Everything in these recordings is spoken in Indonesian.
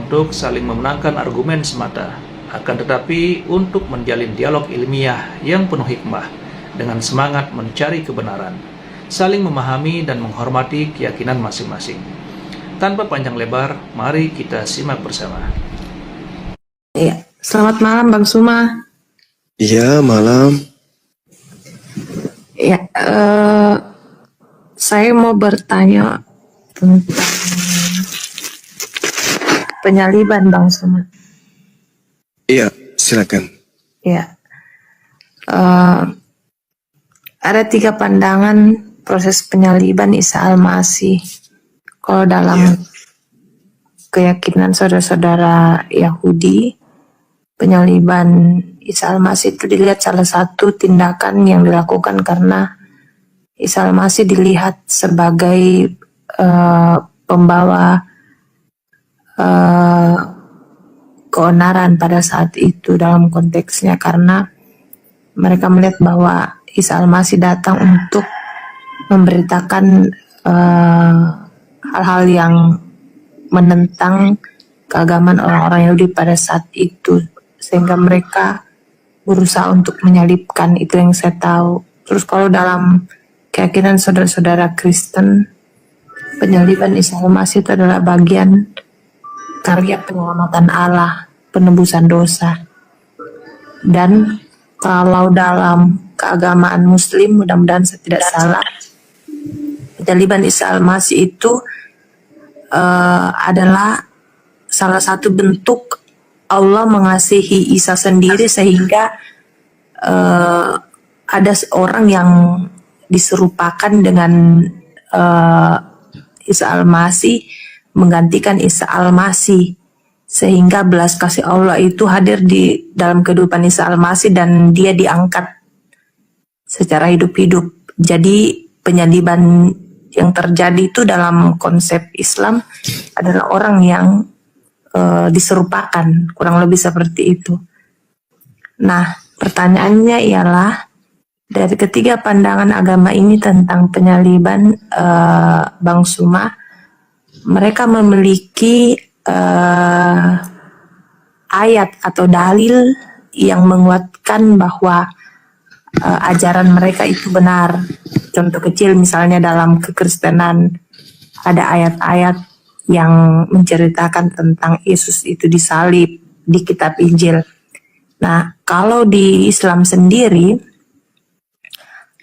untuk saling memenangkan argumen semata, akan tetapi untuk menjalin dialog ilmiah yang penuh hikmah dengan semangat mencari kebenaran, saling memahami dan menghormati keyakinan masing-masing. Tanpa panjang lebar, mari kita simak bersama. Iya, selamat malam Bang Suma. Iya, malam. Ya, saya mau bertanya tentang penyaliban Bang Suma. Iya, silakan. Ya, ada 3 pandangan proses penyaliban Isa Al-Masih. Kalau dalam keyakinan saudara-saudara Yahudi, penyaliban Isa Al-Masih itu dilihat salah satu tindakan yang dilakukan karena Isa Al-Masih dilihat sebagai pembawa keonaran pada saat itu dalam konteksnya, karena mereka melihat bahwa Isa Al-Masih datang untuk memberitakan hal-hal yang menentang keagamaan orang-orang Yahudi pada saat itu, sehingga mereka berusaha untuk menyalibkan. Itu yang saya tahu. Terus kalau dalam keyakinan saudara-saudara Kristen, penyaliban Isa Al-Masih itu adalah bagian karya penyelamatan Allah, penebusan dosa. Dan kalau dalam keagamaan Muslim, mudah-mudahan saya tidak salah, penyaliban Isa Al-Masih itu adalah salah satu bentuk Allah mengasihi Isa sendiri, sehingga ada seorang yang diserupakan dengan Isa Al-Masih menggantikan Isa Al-Masih, sehingga belas kasih Allah itu hadir di dalam kehidupan Isa Al-Masih dan dia diangkat secara hidup-hidup. Jadi penyaliban yang terjadi itu dalam konsep Islam adalah orang yang diserupakan, kurang lebih seperti itu. Nah, pertanyaannya ialah, dari ketiga pandangan agama ini tentang penyaliban, Bang Suma, mereka memiliki ayat atau dalil yang menguatkan bahwa ajaran mereka itu benar. Contoh kecil misalnya dalam kekristenan ada ayat-ayat yang menceritakan tentang Yesus itu disalib di kitab Injil. Nah, kalau di Islam sendiri,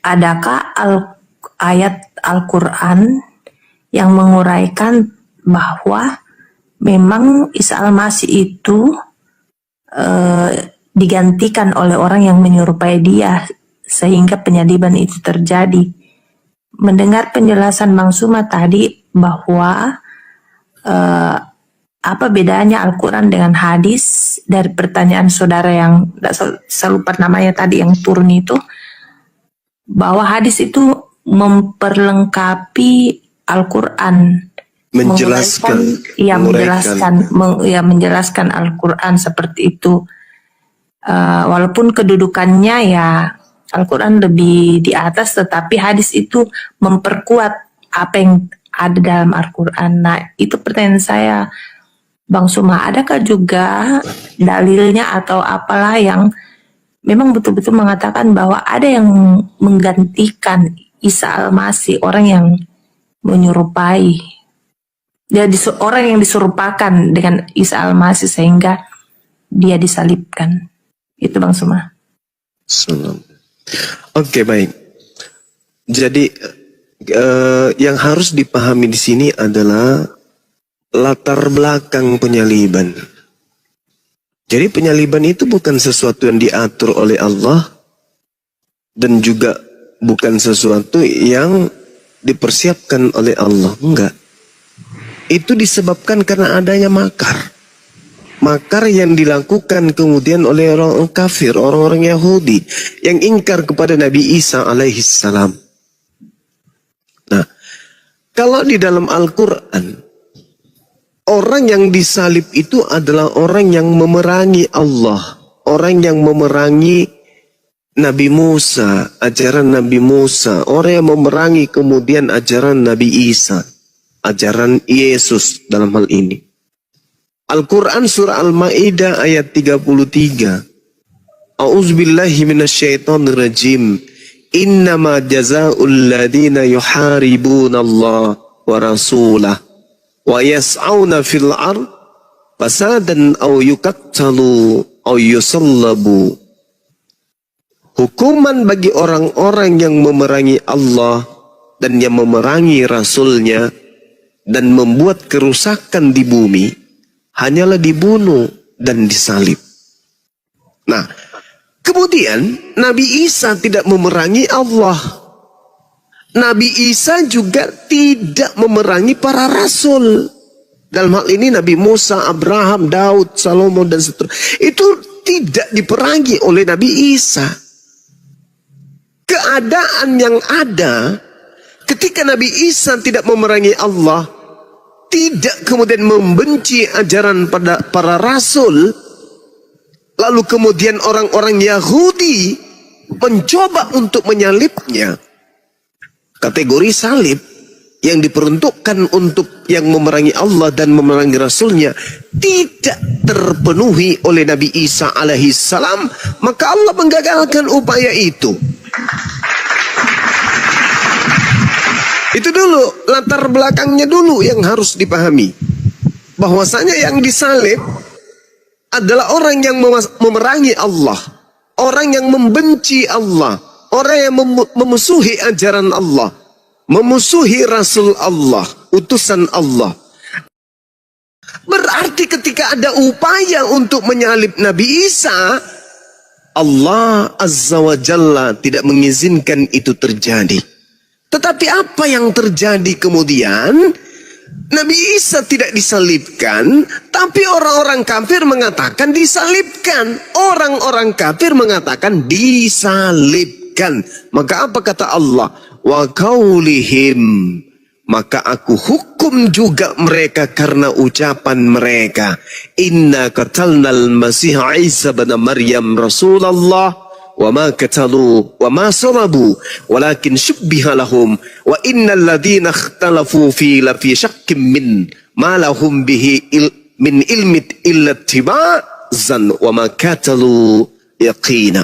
adakah ayat Al-Quran yang menguraikan bahwa memang Isa Al-Masih itu digantikan oleh orang yang menyerupai dia, sehingga penyaliban itu terjadi? Mendengar penjelasan Bang Suma tadi bahwa apa bedanya Al-Quran dengan hadis, dari pertanyaan saudara yang saya lupa namanya tadi yang turun itu, bahwa hadis itu memperlengkapi Al-Quran, menjelaskan Al-Quran seperti itu. Walaupun kedudukannya ya Al-Quran lebih di atas, tetapi hadis itu memperkuat apa yang ada dalam Al-Quran. Nah, itu pertanyaan saya, Bang Suma, adakah juga dalilnya atau apalah yang memang betul-betul mengatakan bahwa ada yang menggantikan Isa Al-Masih, orang yang menyerupai, orang yang diserupakan dengan Isa Al-Masih sehingga dia disalibkan? Itu Bang Suma. Oke, baik. Jadi yang harus dipahami di sini adalah latar belakang penyaliban. Jadi penyaliban itu bukan sesuatu yang diatur oleh Allah dan juga bukan sesuatu yang dipersiapkan oleh Allah. Enggak. Itu disebabkan karena adanya makar. Makar yang dilakukan kemudian oleh orang kafir, orang-orang Yahudi yang ingkar kepada Nabi Isa alaihissalam. Nah, kalau di dalam Al-Quran, orang yang disalib itu adalah orang yang memerangi Allah, orang yang memerangi Nabi Musa, ajaran Nabi Musa, orang yang memerangi kemudian ajaran Nabi Isa, ajaran Yesus dalam hal ini. Al-Quran surah Al-Ma'idah ayat 33. A'udzubillahi minasyaitonirrajim. Innama jazaa'ul ladina yuharibuna Allah wa rasulah wa yas'auna fil ard fasadan aw yuqattalu aw yusallabu. Hukuman bagi orang-orang yang memerangi Allah dan yang memerangi Rasulnya dan membuat kerusakan di bumi hanyalah dibunuh dan disalib. Nah, kemudian Nabi Isa tidak memerangi Allah. Nabi Isa juga tidak memerangi para rasul. Dalam hal ini Nabi Musa, Abraham, Daud, Salomo dan seterusnya. Itu tidak diperangi oleh Nabi Isa. Keadaan yang ada ketika Nabi Isa tidak memerangi Allah, tidak kemudian membenci ajaran pada para rasul, lalu kemudian orang-orang Yahudi mencoba untuk menyalibnya. Kategori salib yang diperuntukkan untuk yang memerangi Allah dan memerangi Rasulnya tidak terpenuhi oleh Nabi Isa alaihissalam, maka Allah menggagalkan upaya itu. Itu dulu, latar belakangnya dulu yang harus dipahami. Bahwasanya yang disalib adalah orang yang memerangi Allah, orang yang membenci Allah, orang yang memusuhi ajaran Allah, memusuhi Rasul Allah, utusan Allah. Berarti ketika ada upaya untuk menyalib Nabi Isa, Allah Azza wa Jalla tidak mengizinkan itu terjadi. Tetapi apa yang terjadi kemudian? Nabi Isa tidak disalibkan, tapi orang-orang kafir mengatakan disalibkan. Orang-orang kafir mengatakan disalibkan. Maka apa kata Allah? Wa qaulihim, maka aku hukum juga mereka karena ucapan mereka. Inna qatalnal Masih Isa bin Maryam Rasulullah wa ma qatalu wa ma salabu walakin syubbiha lahum wa innal ladzina ikhtalafu fi syakkin min ma lahum bihi min ilmi illa ittiba'zan wa ma qatalu yaqina.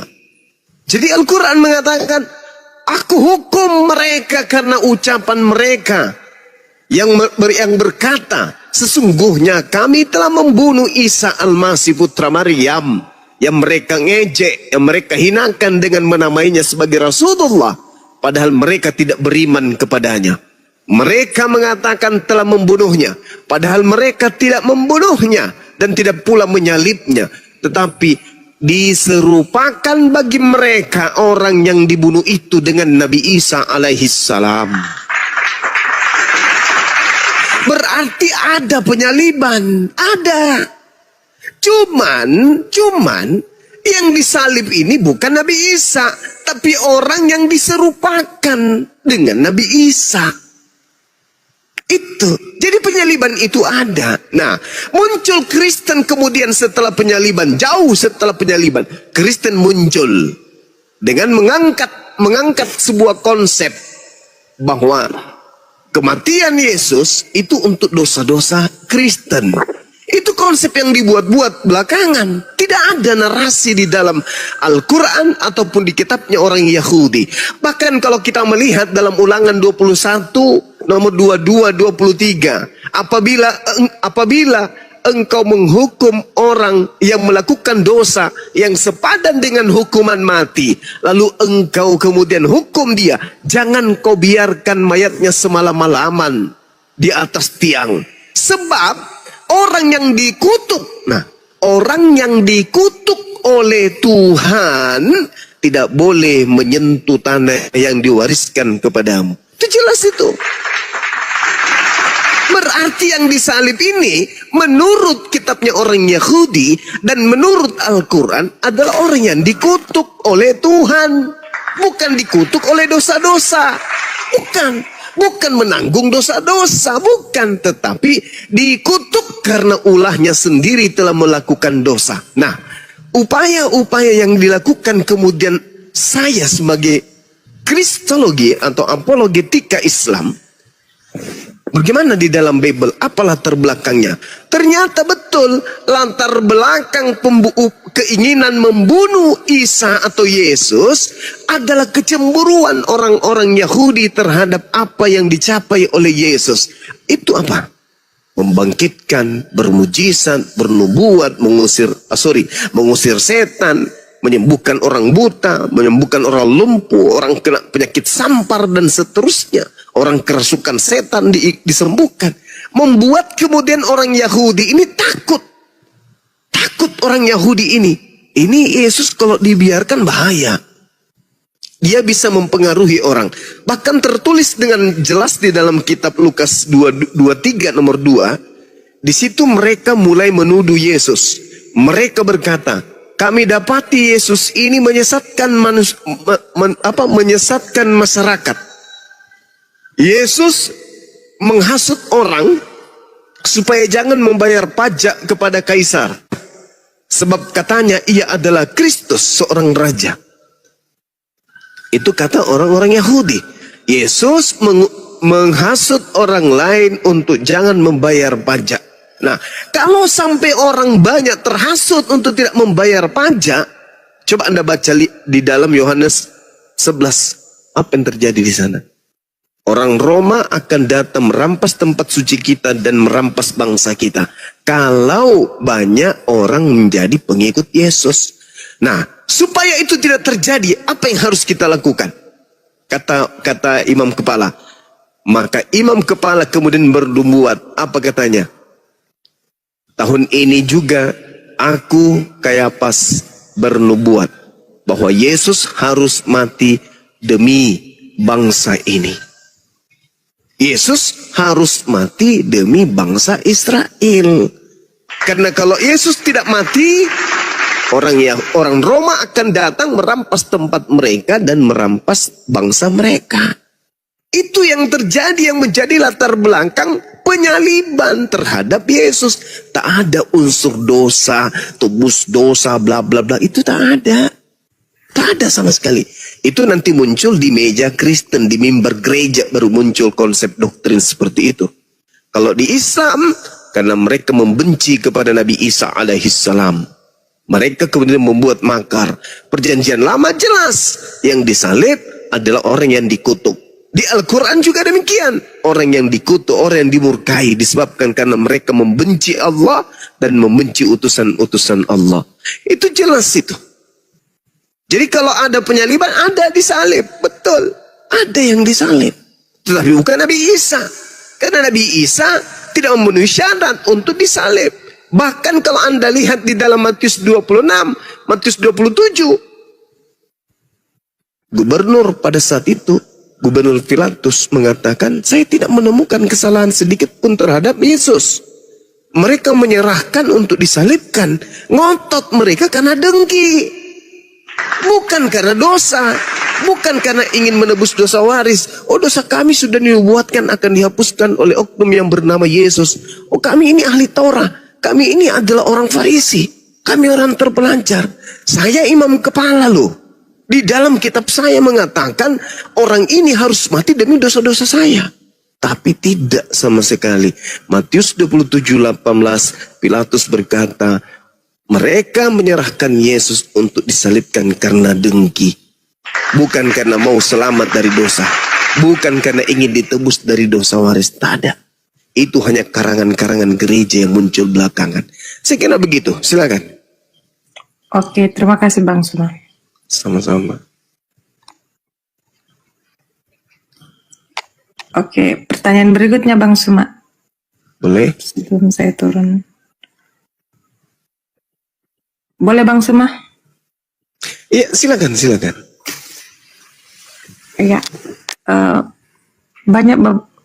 Jadi Al-Quran mengatakan, aku hukum mereka karena ucapan mereka yang berkata, sesungguhnya kami telah membunuh Isa Al-Masih putra Maryam, yang mereka ngejek, yang mereka hinakan dengan menamainya sebagai Rasulullah, padahal mereka tidak beriman kepadanya. Mereka mengatakan telah membunuhnya, padahal mereka tidak membunuhnya dan tidak pula menyalibnya, tetapi diserupakan bagi mereka orang yang dibunuh itu dengan Nabi Isa alaihissalam. Berarti ada penyaliban, ada. Cuman yang disalib ini bukan Nabi Isa, tapi orang yang diserupakan dengan Nabi Isa. Itu. Jadi penyaliban itu ada. Nah, muncul Kristen kemudian setelah penyaliban, jauh setelah penyaliban, Kristen muncul dengan mengangkat sebuah konsep bahwa kematian Yesus itu untuk dosa-dosa Kristen. Itu konsep yang dibuat-buat belakangan. Tidak ada narasi di dalam Al-Quran ataupun di kitabnya orang Yahudi. Bahkan kalau kita melihat dalam Ulangan 21 nomor 22-23, apabila engkau menghukum orang yang melakukan dosa yang sepadan dengan hukuman mati, lalu engkau kemudian hukum dia, jangan kau biarkan mayatnya semalam-malaman di atas tiang. Sebab orang yang dikutuk, nah, orang yang dikutuk oleh Tuhan tidak boleh menyentuh tanah yang diwariskan kepadamu. Itu jelas itu. Berarti yang disalib ini menurut kitabnya orang Yahudi dan menurut Al-Quran adalah orang yang dikutuk oleh Tuhan. Bukan dikutuk oleh dosa-dosa. Bukan menanggung dosa-dosa, bukan, tetapi dikutuk karena ulahnya sendiri telah melakukan dosa. Nah, upaya-upaya yang dilakukan kemudian saya sebagai kristologi atau apologetika Islam Bagaimana di dalam Bible? Apa latar belakangnya? Ternyata betul latar belakang keinginan membunuh Isa atau Yesus adalah kecemburuan orang-orang Yahudi terhadap apa yang dicapai oleh Yesus. Itu apa? Membangkitkan, bermujizat, bernubuat, mengusir setan, menyembuhkan orang buta, menyembuhkan orang lumpuh, orang kena penyakit sampar dan seterusnya. Orang kerasukan setan disembuhkan. Membuat kemudian orang Yahudi ini takut. Takut orang Yahudi ini. Ini Yesus kalau dibiarkan bahaya. Dia bisa mempengaruhi orang. Bahkan tertulis dengan jelas di dalam kitab Lukas 23 nomor 2. Di situ mereka mulai menuduh Yesus. Mereka berkata, kami dapati Yesus ini menyesatkan menyesatkan masyarakat. Yesus menghasut orang supaya jangan membayar pajak kepada kaisar. Sebab katanya ia adalah Kristus, seorang raja. Itu kata orang-orang Yahudi. Yesus menghasut orang lain untuk jangan membayar pajak. Nah, kalau sampai orang banyak terhasut untuk tidak membayar pajak, coba Anda baca di dalam Yohanes 11. Apa yang terjadi di sana? Orang Roma akan datang merampas tempat suci kita dan merampas bangsa kita. Kalau banyak orang menjadi pengikut Yesus. Nah, supaya itu tidak terjadi, apa yang harus kita lakukan? Kata imam kepala. Maka imam kepala kemudian bernubuat. Apa katanya? Tahun ini juga aku Kayapas bernubuat bahwa Yesus harus mati demi bangsa ini. Yesus harus mati demi bangsa Israel. Karena kalau Yesus tidak mati, orang Roma akan datang merampas tempat mereka dan merampas bangsa mereka. Itu yang terjadi, yang menjadi latar belakang penyaliban terhadap Yesus. Tak ada unsur dosa, tebus dosa, bla bla bla. Itu tak ada. Tak ada sama sekali. Itu nanti muncul di meja Kristen, di mimbar gereja baru muncul konsep doktrin seperti itu. Kalau di Islam, karena mereka membenci kepada Nabi Isa alaihissalam, mereka kemudian membuat makar. Perjanjian lama jelas, yang disalib adalah orang yang dikutuk. Di Al-Quran juga demikian. Orang yang dikutuk, orang yang dimurkai disebabkan karena mereka membenci Allah dan membenci utusan-utusan Allah. Itu jelas itu. Jadi kalau ada penyaliban, ada disalib. Betul. Ada yang disalib. Tetapi bukan Nabi Isa. Karena Nabi Isa tidak memenuhi syarat untuk disalib. Bahkan kalau Anda lihat di dalam Matius 26, Matius 27. Gubernur pada saat itu, Gubernur Pilatus mengatakan, saya tidak menemukan kesalahan sedikit pun terhadap Yesus. Mereka menyerahkan untuk disalibkan. Ngotot mereka karena dengki. Bukan karena dosa, bukan karena ingin menebus dosa waris. Oh, dosa kami sudah dinubuatkan akan dihapuskan oleh oknum yang bernama Yesus. Oh, kami ini ahli Taurat, kami ini adalah orang Farisi, kami orang terpelancar. Saya imam kepala loh. Di dalam kitab saya mengatakan orang ini harus mati demi dosa-dosa saya. Tapi tidak sama sekali. Matius 27:18, Pilatus berkata, mereka menyerahkan Yesus untuk disalibkan karena dengki. Bukan karena mau selamat dari dosa. Bukan karena ingin ditebus dari dosa waris. Tak ada. Itu hanya karangan-karangan gereja yang muncul belakangan. Saya kira begitu. Silakan. Oke, terima kasih Bang Suma. Sama-sama. Oke, pertanyaan berikutnya Bang Suma. Boleh? Sebelum saya turun. Boleh Bang Suma? Iya, silakan. Iya, banyak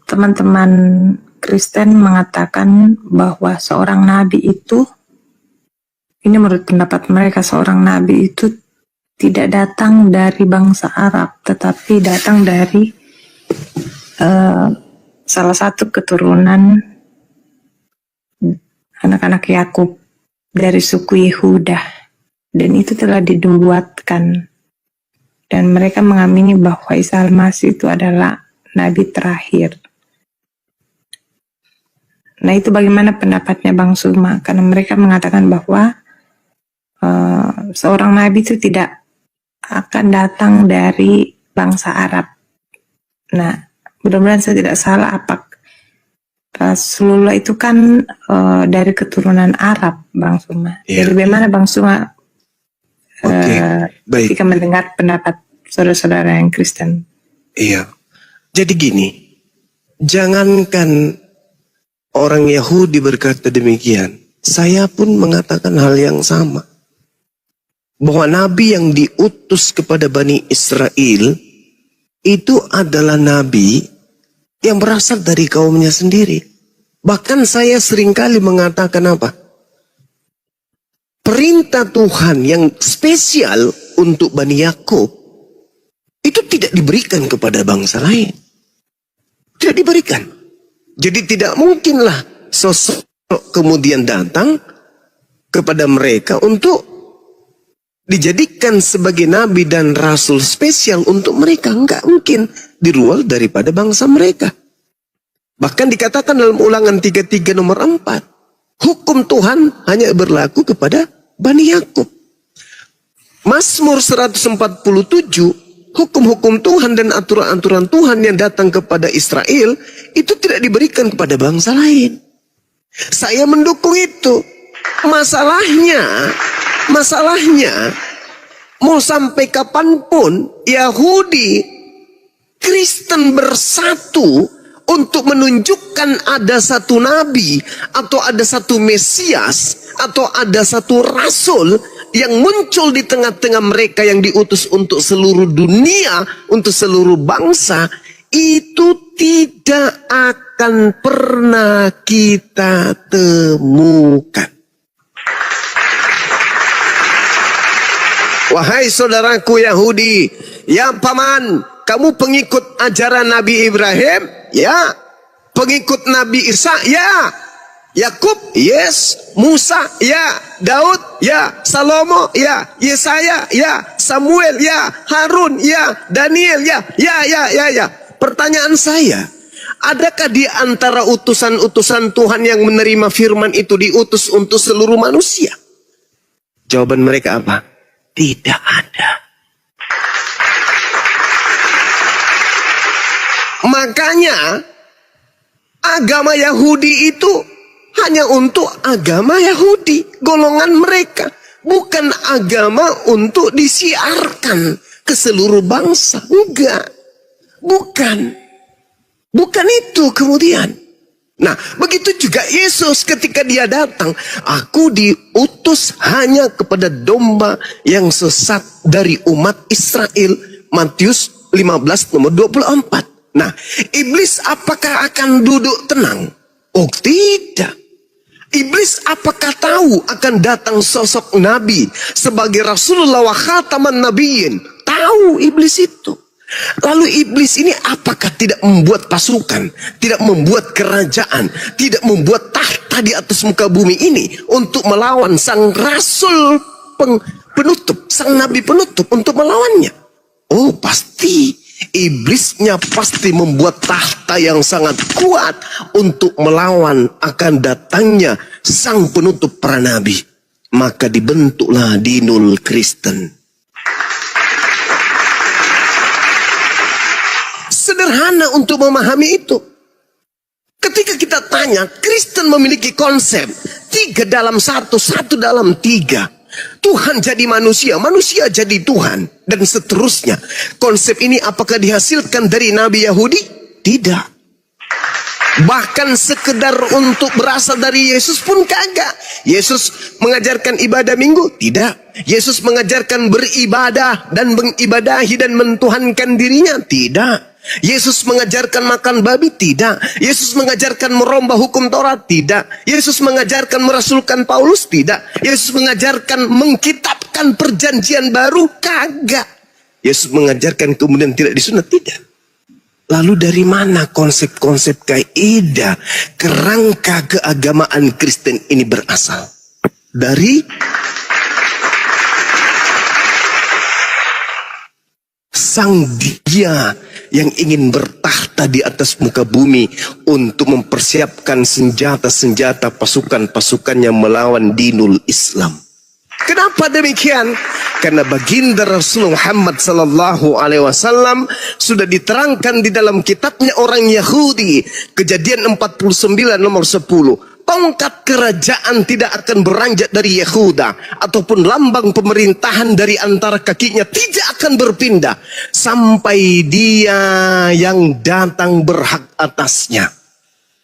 teman-teman Kristen mengatakan bahwa seorang nabi itu, ini menurut pendapat mereka, seorang nabi itu tidak datang dari bangsa Arab, tetapi datang dari salah satu keturunan anak-anak Yakub dari suku Yehuda, dan itu telah dinubuatkan, dan mereka mengamini bahwa Isa Al-Masih itu adalah nabi terakhir. Nah, itu bagaimana pendapatnya Bang Suma? Karena mereka mengatakan bahwa seorang nabi itu tidak akan datang dari bangsa Arab. Nah, mudah-mudahan saya tidak salah. Apa Rasulullah itu kan dari keturunan Arab, Bang Suma. Iya. Jadi bagaimana Bang Suma Oke, baik. ketika mendengar pendapat saudara-saudara yang Kristen? Iya. Jadi gini, jangankan orang Yahudi berkata demikian, saya pun mengatakan hal yang sama. Bahwa nabi yang diutus kepada Bani Israel itu adalah nabi yang berasal dari kaumnya sendiri. Bahkan saya seringkali mengatakan apa? Perintah Tuhan yang spesial untuk Bani Yakub itu tidak diberikan kepada bangsa lain. Tidak diberikan. Jadi tidak mungkinlah sosok kemudian datang kepada mereka untuk dijadikan sebagai nabi dan rasul spesial untuk mereka. Enggak mungkin di luar daripada bangsa mereka. Bahkan dikatakan dalam Ulangan 33 nomor 4, hukum Tuhan hanya berlaku kepada Bani Yakub. Mazmur 147, hukum-hukum Tuhan dan aturan-aturan Tuhan yang datang kepada Israel itu tidak diberikan kepada bangsa lain. Saya mendukung itu. Masalahnya, mau sampai kapanpun Yahudi, Kristen bersatu untuk menunjukkan ada satu nabi, atau ada satu Mesias, atau ada satu rasul yang muncul di tengah-tengah mereka yang diutus untuk seluruh dunia, untuk seluruh bangsa, itu tidak akan pernah kita temukan. Wahai saudaraku Yahudi, ya paman, kamu pengikut ajaran Nabi Ibrahim? Ya. Pengikut Nabi Isa? Ya. Yakub? Yes. Musa? Ya. Daud? Ya. Salomo? Ya. Yesaya? Ya. Samuel? Ya. Harun? Ya. Daniel? Ya. Ya. Pertanyaan saya, adakah di antara utusan-utusan Tuhan yang menerima firman itu diutus untuk seluruh manusia? Jawaban mereka apa? Tidak ada. Makanya agama Yahudi itu hanya untuk agama Yahudi, golongan mereka, bukan agama untuk disiarkan ke seluruh bangsa. Enggak. Bukan itu kemudian. Nah, begitu juga Yesus ketika dia datang. Aku diutus hanya kepada domba yang sesat dari umat Israel. Matius 15 nomor 24. Nah, iblis apakah akan duduk tenang? Oh, tidak. Iblis apakah tahu akan datang sosok nabi sebagai Rasulullah wa khataman nabiyyin? Tahu iblis itu. Lalu iblis ini apakah tidak membuat pasukan, tidak membuat kerajaan, tidak membuat tahta di atas muka bumi ini untuk melawan sang rasul penutup, sang nabi penutup, untuk melawannya? Oh, pasti. Iblisnya pasti membuat tahta yang sangat kuat untuk melawan akan datangnya sang penutup para nabi. Maka dibentuklah dinul Kristen. Sederhana untuk memahami itu. Ketika kita tanya, Kristen memiliki konsep 3 dalam 1, 1 dalam 3. Tuhan jadi manusia, manusia jadi Tuhan, dan seterusnya. Konsep ini apakah dihasilkan dari Nabi Yahudi? Tidak. Bahkan sekedar untuk berasal dari Yesus pun kagak. Yesus mengajarkan ibadah minggu? Tidak. Yesus mengajarkan beribadah dan mengibadahi dan mentuhankan dirinya? Tidak. Yesus mengajarkan makan babi? Tidak. Yesus mengajarkan merombah hukum Taurat? Tidak. Yesus mengajarkan merasulkan Paulus? Tidak. Yesus mengajarkan mengkitabkan perjanjian baru? Kagak. Yesus mengajarkan kemudian tidak disunat? Tidak. Lalu dari mana konsep-konsep kaidah kerangka keagamaan Kristen ini berasal? Dari sang dia yang ingin bertahta di atas muka bumi untuk mempersiapkan senjata-senjata pasukan-pasukannya melawan dinul Islam. Kenapa demikian? Karena baginda Rasulullah Muhammad sallallahu alaihi wasallam sudah diterangkan di dalam kitabnya orang Yahudi, Kejadian 49 nomor 10. Tongkat kerajaan tidak akan beranjak dari Yehuda, ataupun lambang pemerintahan dari antara kakinya tidak akan berpindah sampai dia yang datang berhak atasnya,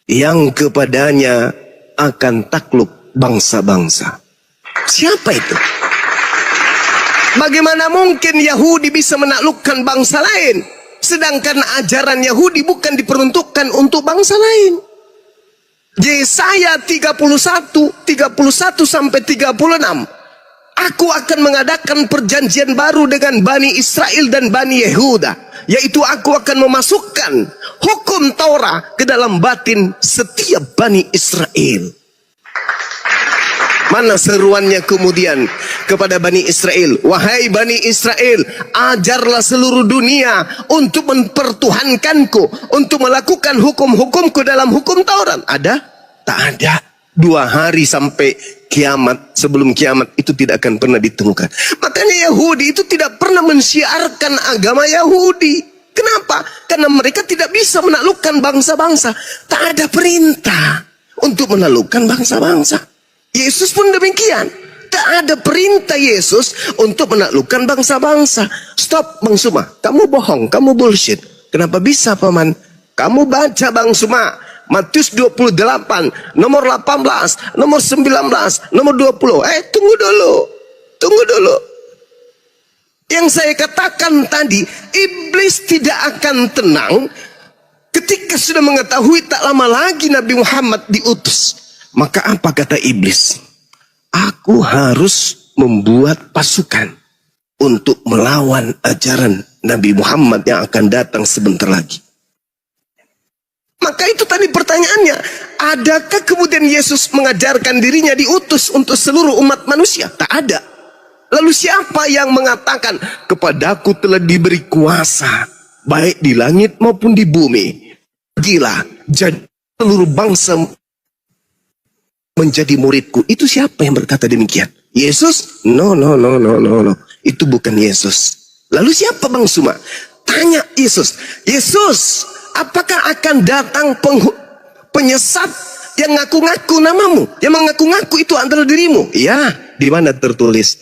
yang kepadanya akan takluk bangsa-bangsa. Siapa itu? Bagaimana mungkin Yahudi bisa menaklukkan bangsa lain, sedangkan ajaran Yahudi bukan diperuntukkan untuk bangsa lain? Yesaya 31 sampai 36. Aku akan mengadakan perjanjian baru dengan Bani Israel dan Bani Yehuda, yaitu aku akan memasukkan hukum Taurat ke dalam batin setiap Bani Israel. Mana seruannya kemudian kepada Bani Israel? Wahai Bani Israel, ajarlah seluruh dunia untuk mempertuhankanku, untuk melakukan hukum-hukumku dalam hukum Taurat. Ada? Tak ada. 2 hari sampai kiamat, sebelum kiamat itu tidak akan pernah ditemukan. Makanya Yahudi itu tidak pernah mensiarkan agama Yahudi. Kenapa? Karena mereka tidak bisa menaklukkan bangsa-bangsa. Tak ada perintah untuk menaklukkan bangsa-bangsa. Yesus pun demikian. Tak ada perintah Yesus untuk menaklukkan bangsa-bangsa. Stop Bang Suma, kamu bohong, kamu bullshit. Kenapa bisa Paman? Kamu baca Bang Suma, Matius 28, nomor 18, nomor 19, nomor 20. Tunggu dulu. Yang saya katakan tadi, iblis tidak akan tenang ketika sudah mengetahui tak lama lagi Nabi Muhammad diutus. Maka apa kata iblis? Aku harus membuat pasukan untuk melawan ajaran Nabi Muhammad yang akan datang sebentar lagi. Maka itu tadi pertanyaannya, adakah kemudian Yesus mengajarkan dirinya diutus untuk seluruh umat manusia? Tak ada. Lalu siapa yang mengatakan, kepadaku telah diberi kuasa, baik di langit maupun di bumi. Pergilah, jadi seluruh bangsa menjadi muridku. Itu siapa yang berkata demikian? Yesus? No. Itu bukan Yesus. Lalu siapa Bang Suma? Tanya Yesus. Yesus, apakah akan datang penyesat yang ngaku-ngaku namamu? Yang mengaku-ngaku itu antara dirimu? Ya, di mana tertulis?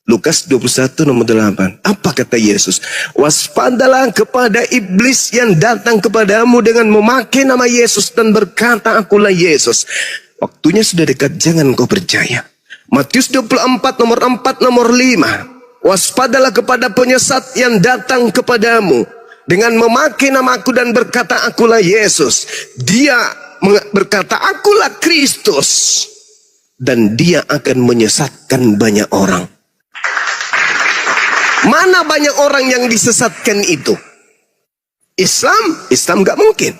Lukas 21 nomor 8. Apa kata Yesus? Waspadalah kepada iblis yang datang kepadamu dengan memakai nama Yesus dan berkata, akulah Yesus. Waktunya sudah dekat, jangan kau percaya. Matius 24 nomor 4 nomor 5. Waspadalah kepada penyesat yang datang kepadamu dengan memakai namaku dan berkata, akulah Yesus. Dia berkata, akulah Kristus. Dan dia akan menyesatkan banyak orang. Mana banyak orang yang disesatkan itu? Islam gak mungkin.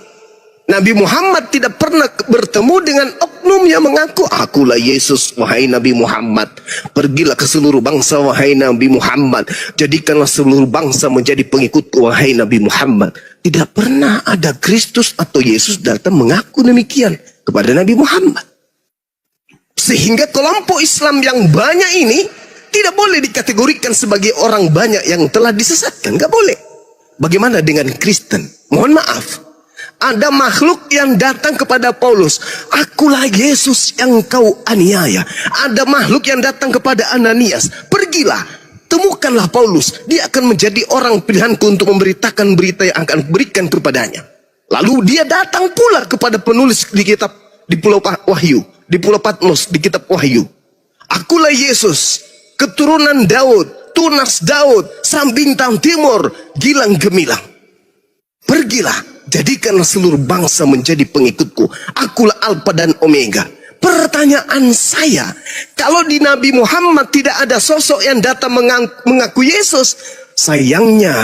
Nabi Muhammad tidak pernah bertemu dengan oknum yang mengaku, akulah Yesus, wahai Nabi Muhammad. Pergilah ke seluruh bangsa, wahai Nabi Muhammad. Jadikanlah seluruh bangsa menjadi pengikutku, wahai Nabi Muhammad. Tidak pernah ada Kristus atau Yesus datang mengaku demikian kepada Nabi Muhammad. Sehingga kelompok Islam yang banyak ini tidak boleh dikategorikan sebagai orang banyak yang telah disesatkan. Gak boleh. Bagaimana dengan Kristen? Mohon maaf. Ada makhluk yang datang kepada Paulus, akulah Yesus yang kau aniaya. Ada makhluk yang datang kepada Ananias, pergilah, temukanlah Paulus, dia akan menjadi orang pilihanku untuk memberitakan berita yang akan berikan kepadanya. Lalu dia datang pula kepada penulis di kitab di Pulau Wahyu, di Pulau Patmos, di kitab Wahyu. Akulah Yesus, keturunan Daud, tunas Daud, sang bintang timur, gilang gemilang. Pergilah, jadikanlah seluruh bangsa menjadi pengikutku. Akulah Alfa dan Omega. Pertanyaan saya, kalau di Nabi Muhammad tidak ada sosok yang datang mengaku Yesus, sayangnya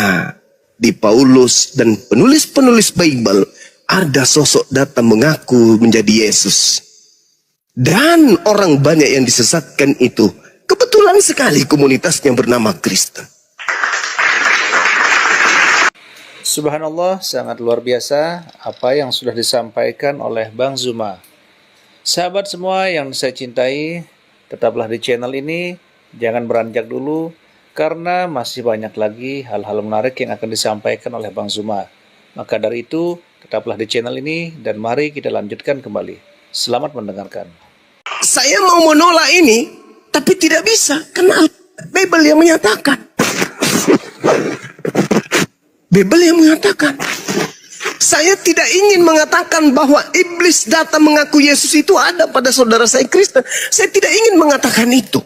di Paulus dan penulis-penulis Bible ada sosok datang mengaku menjadi Yesus. Dan orang banyak yang disesatkan itu kebetulan sekali komunitasnya bernama Kristen. Subhanallah, sangat luar biasa apa yang sudah disampaikan oleh Bang Zuma. Sahabat semua yang saya cintai, tetaplah di channel ini, jangan beranjak dulu, karena masih banyak lagi hal-hal menarik yang akan disampaikan oleh Bang Zuma. Maka dari itu, tetaplah di channel ini, dan mari kita lanjutkan kembali. Selamat mendengarkan. Saya mau menolak ini, tapi tidak bisa, karena Bible yang menyatakan. Bible yang mengatakan. Saya tidak ingin mengatakan bahwa iblis datang mengaku Yesus itu ada pada saudara saya Kristen. Saya tidak ingin mengatakan itu.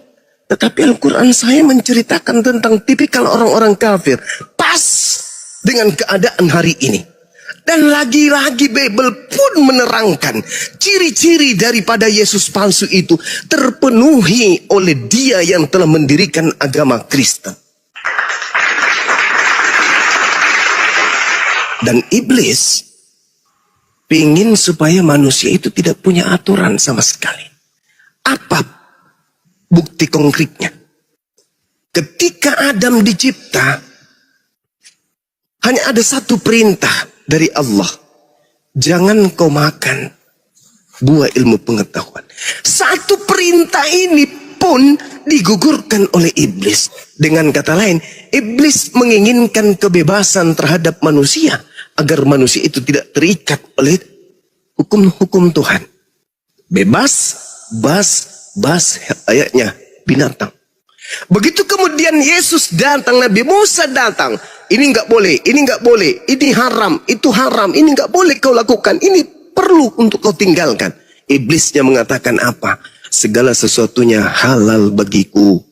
Tetapi Al-Quran saya menceritakan tentang tipikal orang-orang kafir. Pas dengan keadaan hari ini. Dan lagi-lagi Bible pun menerangkan ciri-ciri daripada Yesus palsu itu terpenuhi oleh dia yang telah mendirikan agama Kristen. Dan iblis ingin supaya manusia itu tidak punya aturan sama sekali. Apa bukti konkretnya? Ketika Adam dicipta, hanya ada satu perintah dari Allah. Jangan kau makan buah ilmu pengetahuan. Satu perintah ini pun digugurkan oleh iblis. Dengan kata lain, iblis menginginkan kebebasan terhadap manusia agar manusia itu tidak terikat oleh hukum-hukum Tuhan. Bebas, bas ayatnya binatang. Begitu kemudian Yesus datang, Nabi Musa datang. Ini enggak boleh, ini enggak boleh, ini haram, itu haram, ini enggak boleh kau lakukan, ini perlu untuk kau tinggalkan. Iblisnya mengatakan apa? Segala sesuatunya halal bagiku.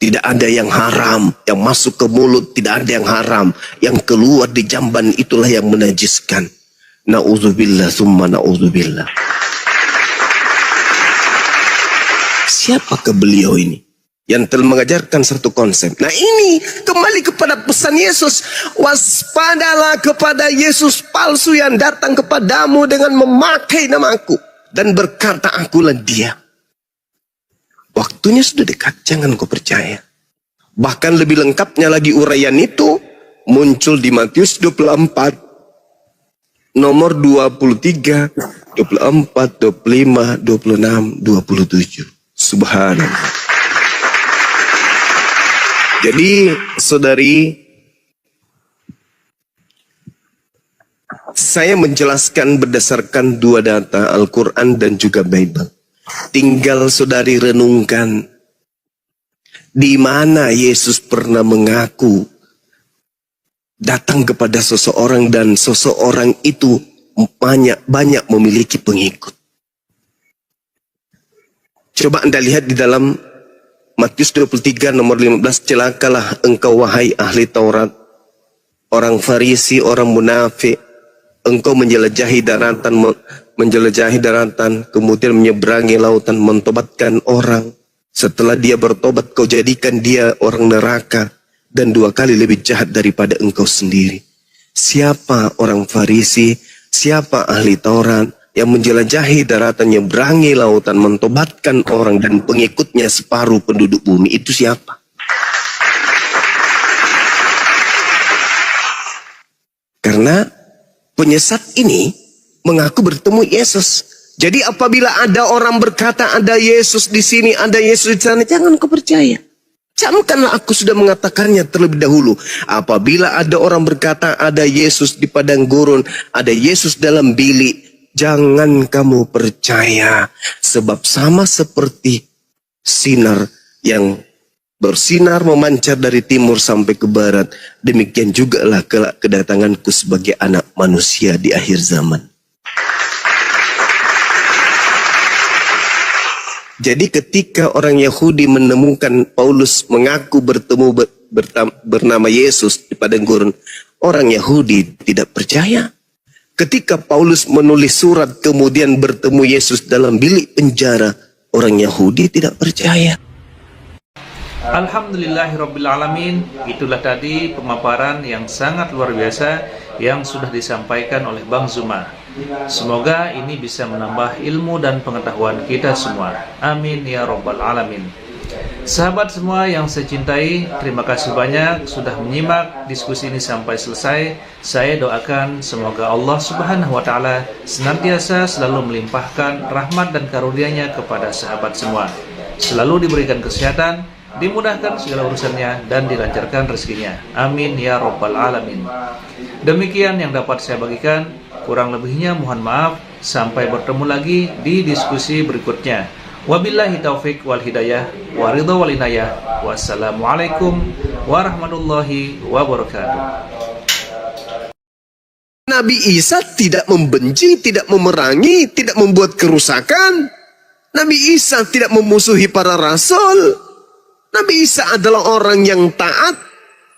Tidak ada yang haram, yang masuk ke mulut tidak ada yang haram, yang keluar di jamban itulah yang menajiskan. Na'udzubillah summa na'udzubillah. Siapakah beliau ini yang telah mengajarkan satu konsep? Nah ini kembali kepada pesan Yesus. Waspadalah kepada Yesus palsu yang datang kepadamu dengan memakai namaku dan berkata akulah dia. Waktunya sudah dekat, jangan kau percaya. Bahkan lebih lengkapnya lagi uraian itu muncul di Matius 24 nomor 23, 24, 25, 26, 27. Subhanallah. Jadi saudari, saya menjelaskan berdasarkan dua data, Al-Quran dan juga Bible. Tinggal saudari renungkan di mana Yesus pernah mengaku datang kepada seseorang dan seseorang itu banyak memiliki pengikut. Coba Anda lihat di dalam Matius 23 nomor 15, celakalah engkau wahai ahli Taurat, orang Farisi, orang munafik, engkau menjelajahi daratan, kemudian menyeberangi lautan, mentobatkan orang. Setelah dia bertobat, kau jadikan dia orang neraka dan 2 kali lebih jahat daripada engkau sendiri. Siapa orang Farisi, siapa ahli Taurat yang menjelajahi daratan, menyeberangi lautan, mentobatkan orang dan pengikutnya separuh penduduk bumi? Itu siapa? Karena penyesat ini mengaku bertemu Yesus. Jadi apabila ada orang berkata ada Yesus di sini, ada Yesus di sana, jangan kau percaya. Camkanlah aku sudah mengatakannya terlebih dahulu. Apabila ada orang berkata ada Yesus di padang gurun, ada Yesus dalam bilik, jangan kamu percaya. Sebab sama seperti sinar yang bersinar memancar dari timur sampai ke barat, demikian jugalah kelak kedatanganku sebagai anak manusia di akhir zaman. Jadi ketika orang Yahudi menemukan Paulus mengaku bertemu bernama Yesus di padang gurun, orang Yahudi tidak percaya. Ketika Paulus menulis surat kemudian bertemu Yesus dalam bilik penjara, orang Yahudi tidak percaya. Alhamdulillahirrabbilalamin. Itulah tadi pemaparan yang sangat luar biasa yang sudah disampaikan oleh Bang Zuma. Semoga ini bisa menambah ilmu dan pengetahuan kita semua. Amin ya rabbal alamin. Sahabat semua yang saya cintai, terima kasih banyak sudah menyimak diskusi ini sampai selesai. Saya doakan semoga Allah Subhanahu wa Ta'ala senantiasa selalu melimpahkan rahmat dan karunia-Nya kepada sahabat semua. Selalu diberikan kesehatan, dimudahkan segala urusannya, dan dilancarkan rezekinya. Amin ya Rabbal Alamin. Demikian yang dapat saya bagikan. Kurang lebihnya mohon maaf. Sampai bertemu lagi di diskusi berikutnya. Wabillahi taufik wal hidayah wa ridha wal inayah. Wassalamualaikum warahmatullahi wabarakatuh. Nabi Isa tidak membenci, tidak memerangi, tidak membuat kerusakan. Nabi Isa tidak memusuhi para rasul. Nabi Isa adalah orang yang taat.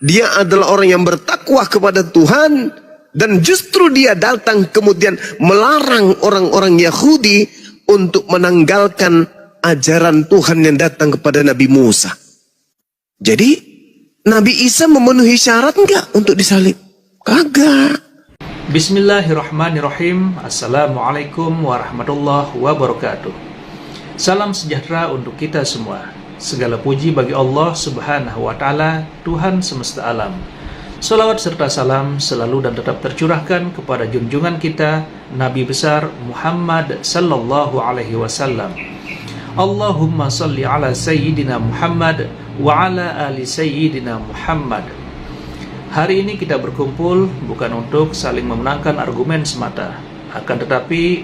Dia adalah orang yang bertakwa kepada Tuhan. Dan justru dia datang kemudian melarang orang-orang Yahudi untuk menanggalkan ajaran Tuhan yang datang kepada Nabi Musa. Jadi, Nabi Isa memenuhi syarat enggak untuk disalib? Kagak. Bismillahirrahmanirrahim. Assalamualaikum warahmatullahi wabarakatuh. Salam sejahtera untuk kita semua. Segala puji bagi Allah Subhanahu wa Ta'ala, Tuhan semesta alam. Salawat serta salam selalu dan tetap tercurahkan kepada junjungan kita Nabi besar Muhammad sallallahu alaihi wasallam. Allahumma salli ala Sayyidina Muhammad wa ala ali Sayyidina Muhammad. Hari ini kita berkumpul bukan untuk saling memenangkan argumen semata, akan tetapi